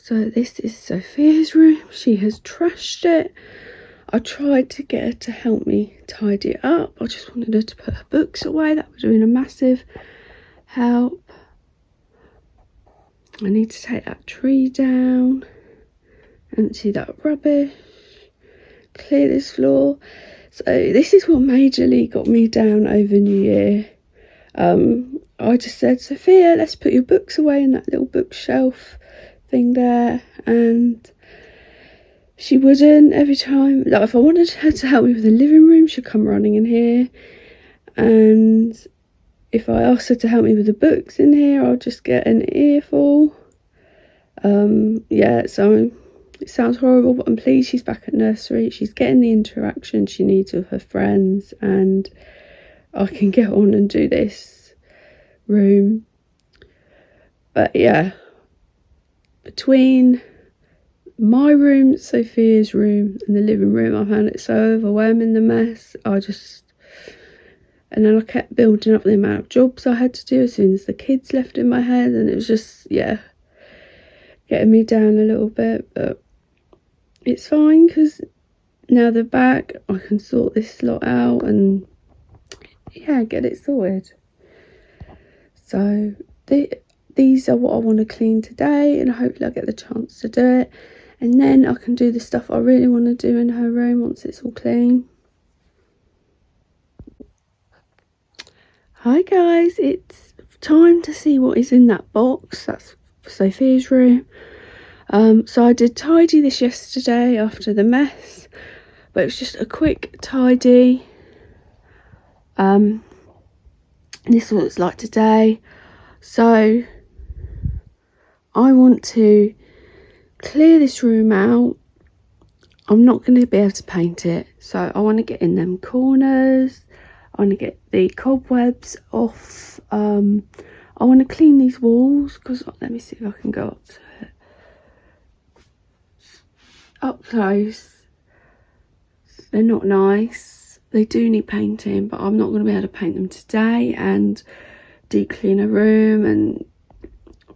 So this is Sophia's room. She has trashed it. I tried to get her to help me tidy it up. I just wanted her to put her books away. That would have been a massive help. I need to take that tree down, empty that rubbish, clear this floor. So this is what majorly got me down over New Year. I just said, Sophia, let's put your books away in that little bookshelf thing there, and she wouldn't. Every time, like if I wanted her to help me with the living room, she'd come running in here, and if I asked her to help me with the books in here, I'll just get an earful. Yeah, so it sounds horrible, but I'm pleased she's back at nursery. She's getting the interaction she needs with her friends, and I can get on and do this room. But yeah, between my room, Sophia's room and the living room, I found it so overwhelming, the mess. And then I kept building up the amount of jobs I had to do as soon as the kids left in my head, and it was just, yeah, getting me down a little bit. But it's fine, because now they're back, I can sort this lot out and yeah, get it sorted. So these are what I want to clean today, and hopefully I'll get the chance to do it, and then I can do the stuff I really want to do in her room once it's all clean. Hi guys, it's time to see what is in that box. That's Sophia's room. So I did tidy this yesterday after the mess, but it was just a quick tidy. And this is what it's like today. So I want to clear this room out. I'm not going to be able to paint it, so I want to get in them corners. I want to get the cobwebs off. I want to clean these walls, because let me see if I can go up to it. Up close, they're not nice. They do need painting, but I'm not going to be able to paint them today and deep clean a room and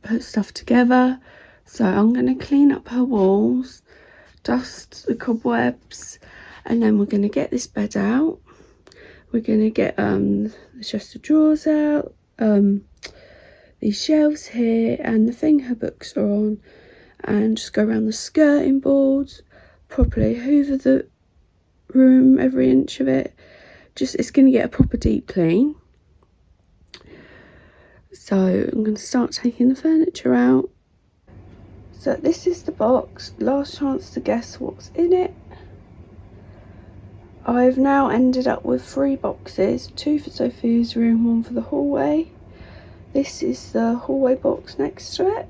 put stuff together. So I'm going to clean up her walls, dust the cobwebs, and then we're going to get this bed out. We're going to get the chest of drawers out, these shelves here, and the thing her books are on, and just go around the skirting boards, properly hoover the room, every inch of it. It's going to get a proper deep clean. So I'm going to start taking the furniture out. So this is the box. Last chance to guess what's in it. I've now ended up with 3 boxes, 2 for Sophia's room, 1 for the hallway. This is the hallway box next to it.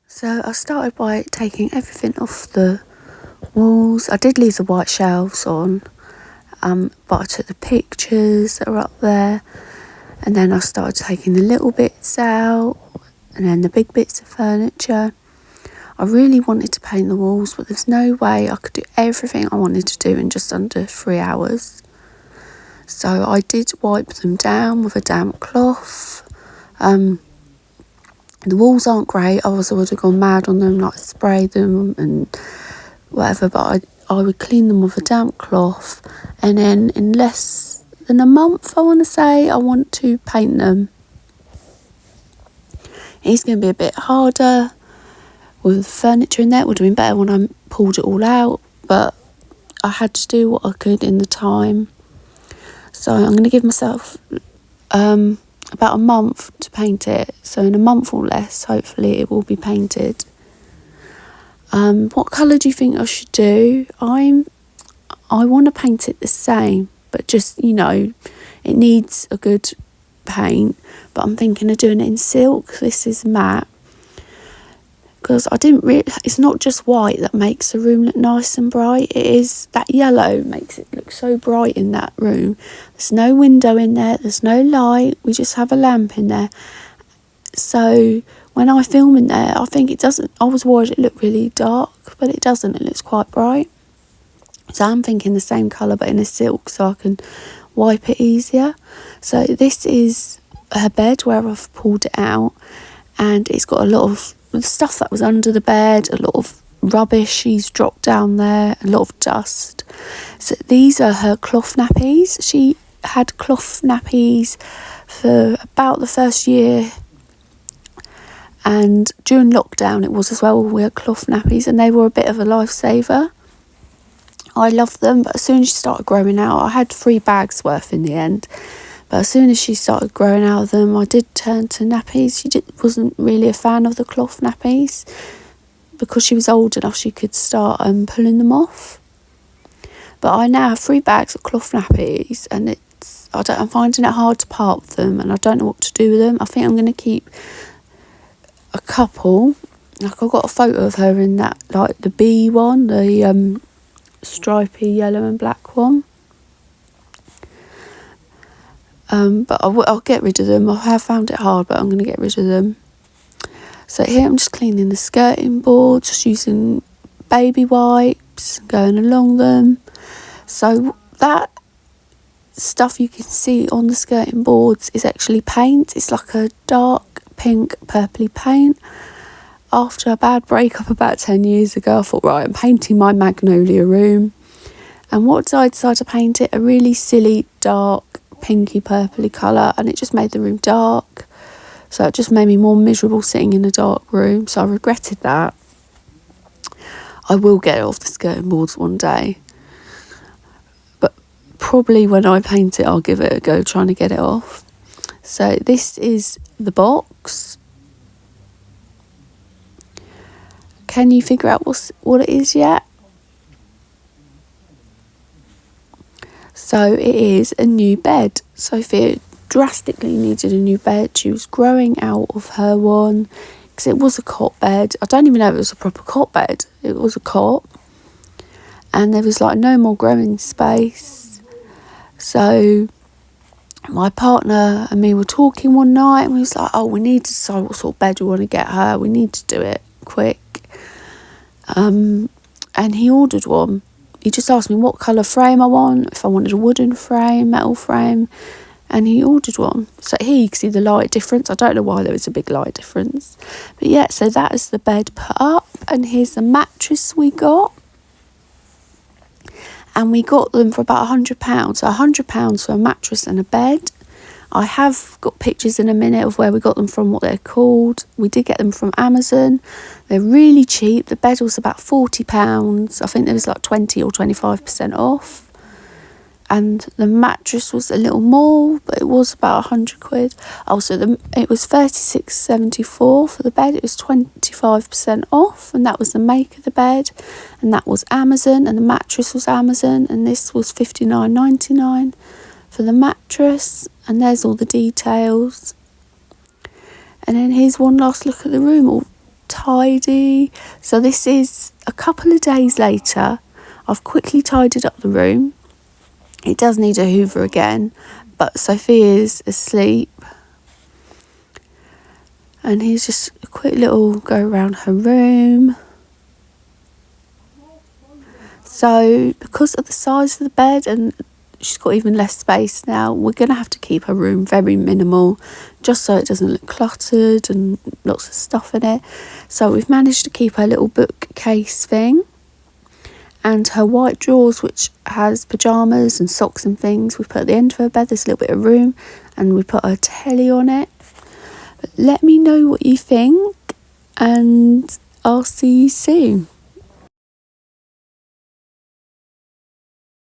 So I started by taking everything off the walls. I did leave the white shelves on, but I took the pictures that are up there, and then I started taking the little bits out, and then the big bits of furniture. I really wanted to paint the walls, but there's no way I could do everything I wanted to do in just under 3 hours. So I did wipe them down with a damp cloth. The walls aren't great. I would have gone mad on them, like spray them and whatever, but I would clean them with a damp cloth, and then in less than a month, I want to say, I want to paint them. It's going to be a bit harder with furniture in there. It would have been better when I pulled it all out, but I had to do what I could in the time. So I'm going to give myself about a month to paint it. So in a month or less, hopefully it will be painted. What colour do you think I should do? I want to paint it the same, but just, it needs a good paint. But I'm thinking of doing it in silk. This is matte. Because it's not just white that makes the room look nice and bright. It is that yellow makes it look so bright in that room. There's no window in there. There's no light. We just have a lamp in there. So when I film in there, I think it doesn't. I was worried it looked really dark, but it doesn't. It looks quite bright. So I'm thinking the same colour but in a silk, so I can wipe it easier. So this is her bed where I've pulled it out, and it's got a lot of the stuff that was under the bed, a lot of rubbish she's dropped down there, a lot of dust. So these are her cloth nappies. She had cloth nappies for about the first year, and during lockdown it was as well. We had cloth nappies and they were a bit of a lifesaver. I loved them, but as soon as she started growing out, I had 3 bags worth in the end, but as soon as she started growing out of them, I did turn to nappies. She wasn't really a fan of the cloth nappies. Because she was old enough, she could start pulling them off. But I now have 3 bags of cloth nappies, and I'm finding it hard to part with them, and I don't know what to do with them. I think I'm going to keep a couple. Like, I've got a photo of her in that, like the bee one, the stripy yellow and black one. But I'll get rid of them. I have found it hard, but I'm going to get rid of them. So here I'm just cleaning the skirting board, just using baby wipes, going along them. So that stuff you can see on the skirting boards is actually paint. It's like a dark pink purpley paint. After a bad breakup about 10 years ago, I thought, right, I'm painting my magnolia room. And what did I decide to paint it? A really silly dark pinky purpley colour, and it just made the room dark. So it just made me more miserable sitting in a dark room. So I regretted that. I will get it off the skirting boards one day. But probably when I paint it, I'll give it a go trying to get it off. So this is the box. Can you figure out what it is yet? So it is a new bed. Sophia drastically needed a new bed. She was growing out of her one because it was a cot bed. I don't even know if it was a proper cot bed. It was a cot, and there was like no more growing space. So my partner and me were talking one night, and we was like, oh, we need to decide what sort of bed we want to get her. We need to do it quick. And he ordered one. He just asked me what colour frame I want, if I wanted a wooden frame, metal frame, and he ordered one. So here you can see the light difference. I don't know why there was a big light difference. But yeah, so that is the bed put up, and here's the mattress we got. And we got them for about £100. So £100 for a mattress and a bed. I have got pictures in a minute of where we got them from, what they're called. We did get them from Amazon. They're really cheap. The bed was about £40. I think there was like 20 or 25% off. And the mattress was a little more, but it was about £100. Also, it was $36.74 for the bed. It was 25% off, and that was the make of the bed. And that was Amazon, and the mattress was Amazon, and this was $59.99 for the mattress. And there's all the details. And then here's one last look at the room, all tidy. So this is a couple of days later. I've quickly tidied up the room. It does need a hoover again, but Sophia's asleep. And here's just a quick little go around her room. So because of the size of the bed, and she's got even less space now, we're going to have to keep her room very minimal, just so it doesn't look cluttered and lots of stuff in it. So we've managed to keep her little bookcase thing. And her white drawers, which has pyjamas and socks and things, we put at the end of her bed. There's a little bit of room, and we put her telly on it. But let me know what you think, and I'll see you soon.